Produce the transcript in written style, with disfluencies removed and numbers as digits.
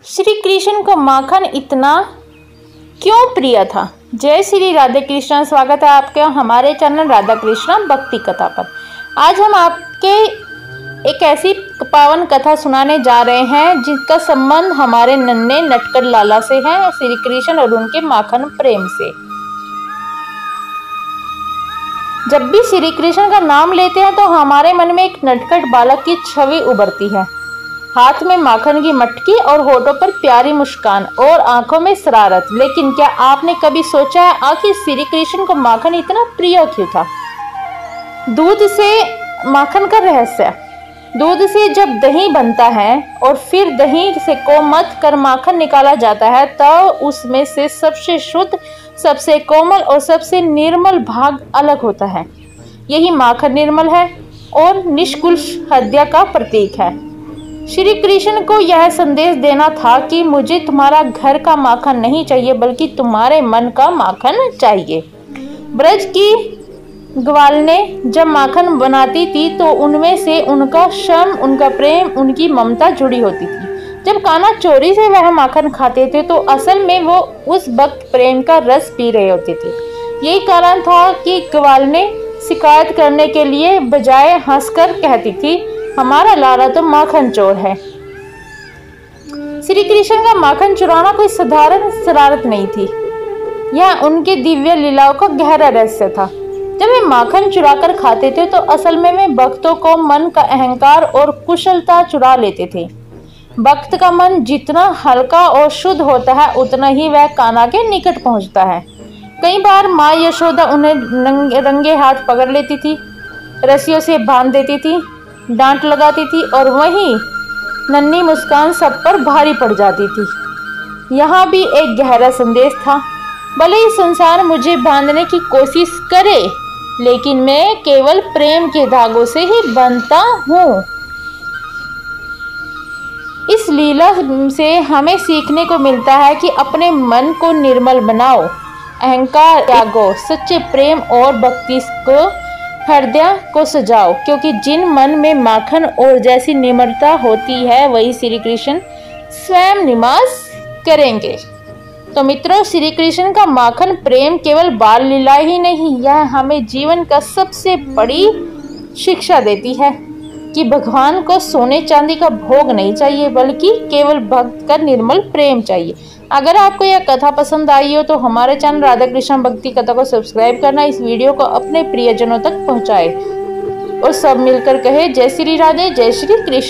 श्री कृष्ण को माखन इतना क्यों प्रिय था? जय श्री राधे कृष्ण। स्वागत है आपके हमारे चैनल राधा कृष्ण भक्ति कथा पर। आज हम आपके एक ऐसी पावन कथा सुनाने जा रहे हैं जिसका संबंध हमारे नन्हे नटखट लाला से है, श्री कृष्ण और उनके माखन प्रेम से। जब भी श्री कृष्ण का नाम लेते हैं तो हमारे मन में एक नटखट बालक की छवि उभरती है, हाथ में माखन की मटकी और होठों पर प्यारी मुस्कान और आंखों में शरारत। लेकिन क्या आपने कभी सोचा है आखिर श्री कृष्ण को माखन इतना प्रिय क्यों था? दूध से माखन का रहस्य। दूध से जब दही बनता है और फिर दही से को मथ कर माखन निकाला जाता है तो उसमें से सबसे शुद्ध, सबसे कोमल और सबसे निर्मल भाग अलग होता है। यही माखन निर्मल है और निष्कुल्ष हत्या का प्रतीक है। श्री कृष्ण को यह संदेश देना था कि मुझे तुम्हारा घर का माखन नहीं चाहिए बल्कि तुम्हारे मन का माखन चाहिए। ब्रज की ग्वालनें जब माखन बनाती थी तो उनमें से उनका श्रम, उनका प्रेम, उनकी ममता जुड़ी होती थी। जब कान्हा चोरी से वह माखन खाते थे तो असल में वो उस वक्त प्रेम का रस पी रहे होते थे। यही कारण था कि ग्वालनें शिकायत करने के लिए बजाय हंसकर कहती थी, हमारा लाला तो माखन चोर है। श्री कृष्ण का माखन चुराना कोई साधारण शरारत नहीं थी, यह उनके दिव्य लीलाओं का गहरा रहस्य था। जब वे माखन चुराकर खाते थे तो असल में वे भक्तों को मन का अहंकार और कुशलता चुरा लेते थे। भक्त का मन जितना हल्का और शुद्ध होता है उतना ही वह कान्हा के निकट पहुंचता है। कई बार माँ यशोदा उन्हें रंगे हाथ पकड़ लेती थी, रस्सियों से बांध देती थी, डांट लगाती थी और वहीं नन्ही मुस्कान सब पर भारी पड़ जाती थी। यहाँ भी एक गहरा संदेश था, भले ही संसार मुझे बांधने की कोशिश करे लेकिन मैं केवल प्रेम के धागों से ही बंधता हूँ। इस लीला से हमें सीखने को मिलता है कि अपने मन को निर्मल बनाओ, अहंकार त्यागो, सच्चे प्रेम और भक्ति को हृदय को सजाओ, क्योंकि जिन मन में माखन और जैसी निर्मलता होती है वही श्री कृष्ण स्वयं निवास करेंगे। तो मित्रों, श्री कृष्ण का माखन प्रेम केवल बाल लीला ही नहीं, यह हमें जीवन का सबसे बड़ी शिक्षा देती है कि भगवान को सोने चांदी का भोग नहीं चाहिए बल्कि केवल भक्त का निर्मल प्रेम चाहिए। अगर आपको यह कथा पसंद आई हो तो हमारे चैनल राधा कृष्ण भक्ति कथा को सब्सक्राइब करना, इस वीडियो को अपने प्रियजनों तक पहुंचाए और सब मिलकर कहे जय श्री राधे, जय श्री कृष्ण।